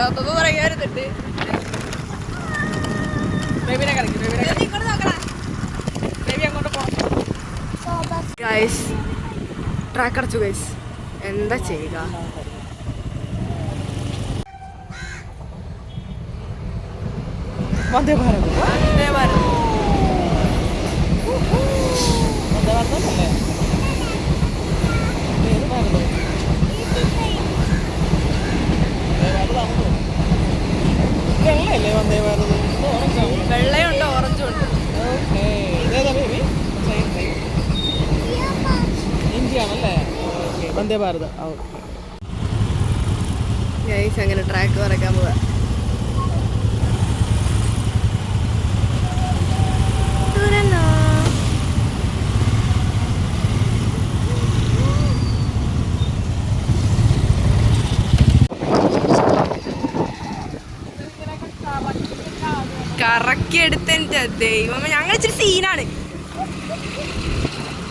അപ്പൊ പറയാറുണ്ട് ട്രാക്ക് അടച്ചു ഗൈസ്. എന്താ ചെയ്യുക? വന്ദേ ഭാരത് വന്ദേ ഭാരത് വന്ദേ ഭാരത് അല്ലേ? ഏത് ഭാരത്? വെള്ളയല്ലേ വന്ദേ ഭാരത്? വെള്ളയുണ്ട്, ഓറഞ്ചും ഉണ്ട്. ഓക്കെ, ഏതാ ബേബി? ഇന്ത്യ ആണല്ലേ? Okay, Vande Bharat. Okay guys, അങ്ങനെ ട്രാക്ക് വരയ്ക്കാൻ പോവാ. കറക്കിയെടുത്ത ദൈവമേ, ഞങ്ങൾ ഇച്ചിരി സീനാണ്.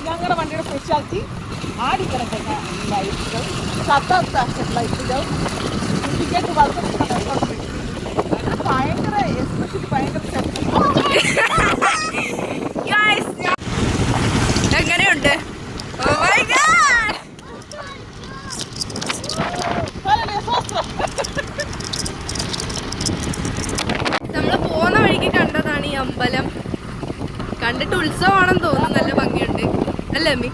ഞങ്ങളുടെ വണ്ടിയുടെ സ്പെഷ്യാലിറ്റി ആടിക്കിടക്കുന്ന ലൈറ്റുകൾ, ലൈറ്റുകൾ, ഭയങ്കര എങ്ങനെയുണ്ട്? നമ്മള് പോകുന്ന വഴിക്ക് കണ്ടതാണ് ഈ അമ്പലം. കണ്ടിട്ട് ഉത്സവമാണെന്ന് തോന്നുന്നു. നല്ല ഭംഗിയുണ്ട് അല്ലേ അമ്മി?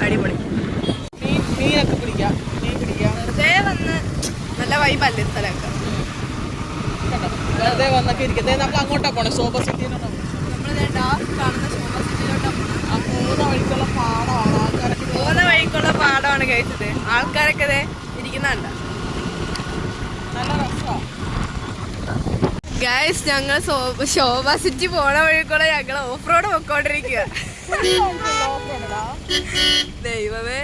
അടിപൊളി. മീനൊക്കെ പിടിക്കാം, വെറുതെ വന്ന് നല്ല വൈബല്ലേ സ്ഥലമൊക്കെ. വെറുതെ വന്നൊക്കെ ഇരിക്കട്ടെ. നമ്മൾ അങ്ങോട്ടാ പോണേ, ശോഭ സിറ്റിയിലോട്ടാ. കാണുന്ന ശോഭ സിറ്റിയിലോട്ടാ. പോകുന്ന വഴിക്കുള്ള പാടമാണ് കഴിച്ചത്. ആൾക്കാരൊക്കെ ഇരിക്കുന്നുണ്ട്. നല്ല രസമാണ് ഗൈസ്. ഞങ്ങൾ ശോഭ സിറ്റി പോണ വഴിക്കുള്ള ഞങ്ങൾ ഓഫ് റോഡ് പൊക്കോണ്ടിരിക്കുക. ദൈവമേ,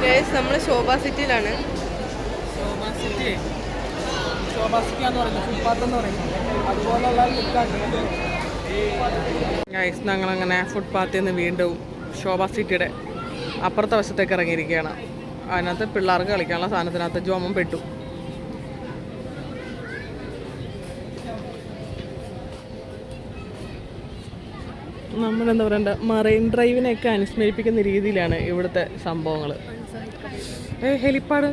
ഗൈസ് നമ്മൾ ശോഭ സിറ്റിയിലാണ്. ശോഭ സിറ്റി എന്ന് പറയുന്നത് ഫുട്പാത്ത് എന്ന് പറയുന്നത് അതുപോലുള്ള ഗൈസ്. ഞങ്ങളങ്ങനെ ഫുട്പാത്തിൽ നിന്ന് വീണ്ടും ശോഭ സിറ്റിയുടെ അപ്പുറത്തെ വശത്തേക്ക് ഇറങ്ങിയിരിക്കുകയാണ്. അതിനകത്ത് പിള്ളേർക്ക് കളിക്കാനുള്ള സാധനത്തിനകത്ത് ജോമം പെട്ടു. നമ്മളെന്താ പറയണ്ട, മറൈൻ ഡ്രൈവിനെയൊക്കെ അനുസ്മരിപ്പിക്കുന്ന രീതിയിലാണ് ഇവിടുത്തെ സംഭവങ്ങൾ. ഹെലിപ്പാഡ്,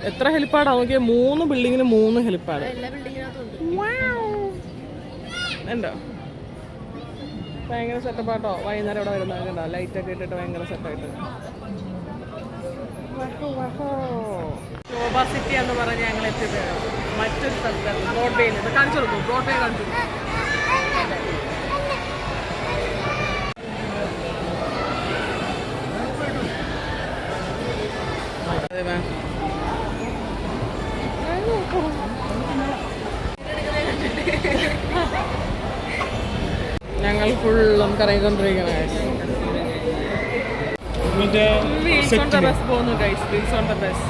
എത്ര ഹെലിപ്പാഡാണ് നോക്കിയാൽ? 3 ബിൽഡിങ്ങിന് 3 ഹെലിപ്പാഡ് ഉണ്ടോ? ഭയങ്കര സെറ്റപ്പാട്ടോ. വൈകുന്നേരം ഇവിടെ വരുന്നത് കണ്ടോ? ലൈറ്റൊക്കെ ഇട്ടിട്ട് ഭയങ്കര സെറ്റായിട്ട്. ശോഭ സിറ്റി എന്ന് പറഞ്ഞ് ഞങ്ങൾ എത്തിയത് മറ്റൊരു സ്ഥലത്താണ്, ബ്രോഡ്വേയിൽ. ഇത് കാണിച്ചു കൊടുക്കും, ബ്രോഡ്വേ കാണിച്ചു കൊടുക്കും. ഞങ്ങൾ ഫുള്ളും കറങ്ങിക്കൊണ്ടിരിക്കണേ. വീൽസ് ഓൺ ദ ബസ് പോകുന്നു guys, wheels on the bus.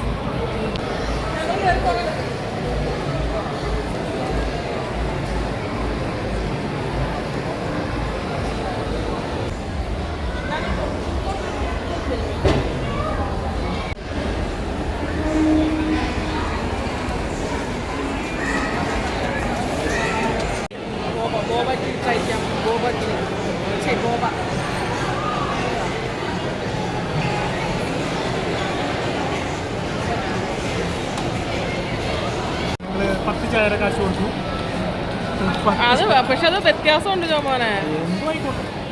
അത് പക്ഷെ അത് വ്യത്യാസമുണ്ട് ചോമോനെ,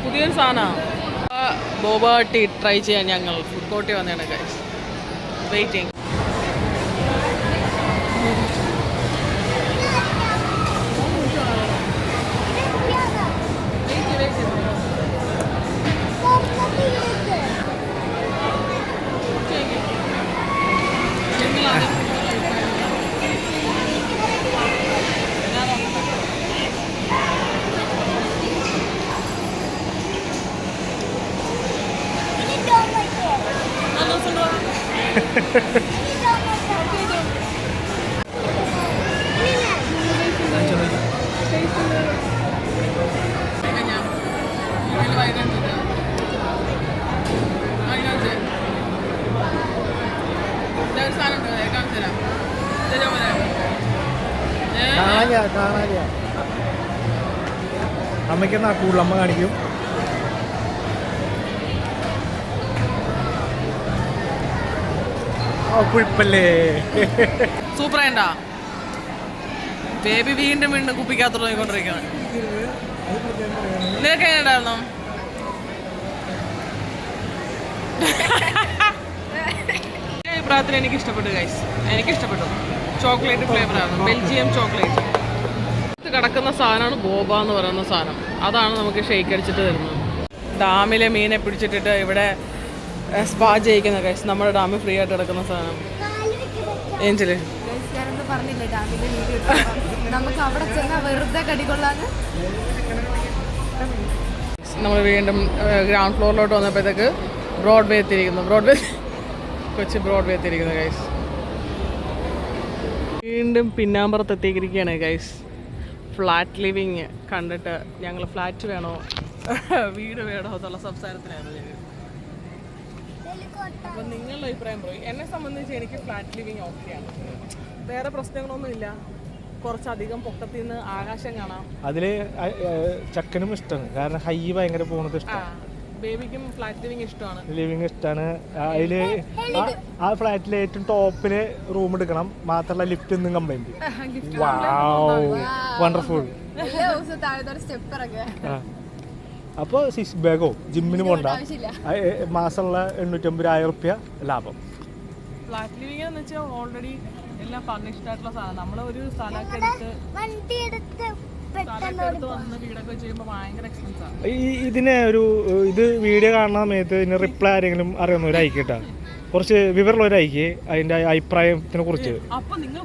പുതിയൊരു സാധനമാണ്. ബോബ ടീ ട്രൈ ചെയ്യാൻ ഞങ്ങൾ ഫുഡ് കോർട്ടിൽ വന്നതാണ് ഗൈസ്. വെയിറ്റിംഗ്. അമ്മയ്ക്കെന്നാ കൂടുതൽ അമ്മ കാണിക്കും. കുഴപ്പല്ലേ, സൂപ്പറായിണ്ടാ. ബേബി വീണ്ടും വീണ്ടും കുപ്പിക്കകത്ത് തുടങ്ങിക്കൊണ്ടിരിക്കുകയാണ്. നിനക്ക് എങ്ങനെ ഉണ്ടായിരുന്നു? അഭിപ്രായത്തിൽ എനിക്ക് ഇഷ്ടപ്പെട്ടു ഗൈസ്, എനിക്ക് ഇഷ്ടപ്പെട്ടു. ചോക്ലേറ്റ് ഫ്ലേവർ ആയിരുന്നു, ബെൽജിയം ചോക്ലേറ്റ്. കിടക്കുന്ന സാധനമാണ് ബോബ എന്ന് പറയുന്ന സാധനം. അതാണ് നമുക്ക് ഷെയ്ക്ക് അടിച്ചിട്ട് തരുന്നത്. ഡാമിലെ മീനെ പിടിച്ചിട്ടിട്ട് ഇവിടെ സ്പാ ചെയ്യിക്കുന്ന ഗൈസ്. നമ്മുടെ ഡാമിൽ ഫ്രീ ആയിട്ട് കിടക്കുന്ന സാധനം. ഏഞ്ചല് പറഞ്ഞില്ലേ ഡാമിലെ നമുക്ക് അവിടെ ചെന്നാൽ വെറുതെ കടികൊള്ളാന്ന്. നമ്മൾ വീണ്ടും ഗ്രൗണ്ട് ഫ്ലോറിലോട്ട് വന്നപ്പോഴത്തേക്ക് ബ്രോഡ്വേ എത്തിയിരിക്കുന്നു. കൊച്ചി ബ്രോഡ്വേ എത്തിയിരിക്കുന്നു ഗൈസ്. വീണ്ടും പിന്നാമ്പുറത്ത് എത്തിയിരിക്കുകയാണ് ഗൈസ്. ഫ്ലാറ്റ് ലിവിങ് കണ്ടിട്ട് ഞങ്ങൾ ഫ്ലാറ്റ് വേണോ വീട് വേണോ എന്നുള്ള സംസാരത്തിലായിരുന്നു ഞങ്ങൾ. അപ്പം നിങ്ങളുടെ അഭിപ്രായം പറയും. എന്നെ സംബന്ധിച്ച് എനിക്ക് ഫ്ലാറ്റ് ലിവിങ് ഓക്കെയാണ്. വേറെ പ്രശ്നങ്ങളൊന്നുമില്ല. കുറച്ചധികം പൊക്കത്തിൽ നിന്ന് ആകാശം കാണാം. അതില് ചക്കനും ഇഷ്ടമാണ്, കാരണം ഹൈ ഭയങ്കര പോണത് ഇഷ്ടമാണ്. ബേബിക്കും ഫ്ലാറ്റ് ലിവിങ് ഇഷ്ടമാണ്. ലിവിങ് ഇഷ്ടമാണ്. അതില് ആ ഫ്ലാറ്റിലെ ഏറ്റവും ടോപ്പില് റൂം എടുക്കണം, മാത്രമല്ല ലിഫ്റ്റ് ഒന്നും കംപ്ലൈന്റ്. വണ്ടർഫുൾ. അപ്പൊ 6 ബാഗോ ജിമ്മിന് പോണ്ട, മാസമുള്ള 850,000 റുപ്യ ലാഭം. ഫ്ലാറ്റ് ലിവിങ് എന്ന് വെച്ചാൽ ഓൾറെഡി എല്ലാം ഫർണിഷ്ഡ് ആയിട്ടുള്ള സാധനം. നമ്മൾ ഒരു സ്ഥലമൊക്കെ എടുത്ത് വന്ന് വീടൊക്കെ ചെയ്യുമ്പോൾ ഭയങ്കര എക്സ്പെൻസ് ആണ്. ഇതിന് ഇത് വീഡിയോ കാണുന്ന സമയത്ത് ഇതിന് റിപ്ലൈ ആരെങ്കിലും അറിയുന്നവരായിക്കട്ടെ, കുറച്ച് വിവരമുള്ളവരായിക്കേ അതിന്റെ അഭിപ്രായത്തിനെ കുറിച്ച്. അപ്പൊ നിങ്ങൾ